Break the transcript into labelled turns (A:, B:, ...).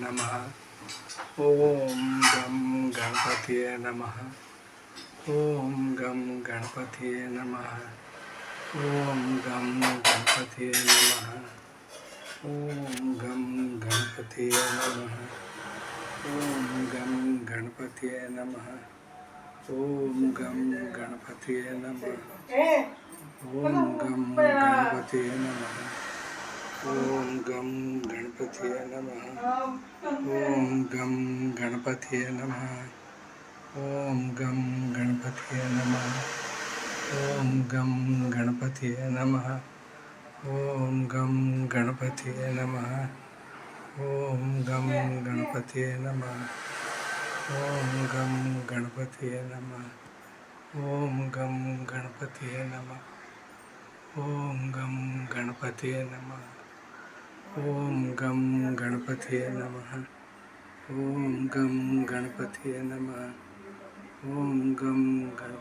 A: नमः। ओम गम गणपतिये नमः। ओम गम गणपतिये नमः। ओम गम गणपतिये नमः। ओम गम गणपतिये नमः। ओम गम गणपतिये नमः। ओम गम गणपतिये नमः। ओम गम गणपतिये नमः। ओम गम गणपतिये नमः। ओम गम गणपतिये नमः। ओम गम गणपतिये नमः। ओम गम गणपतिये नमः। ओम गम गणपतिये नमः। ओम गम गणपतिये नमः। ओम गम गणपतिये नमः। ओम गम गणपतिये नमः। ओम गम गणपतिये नमः। ओम गम गणपतिये नमः। ओम गम गणपतिये नमः। ओम गम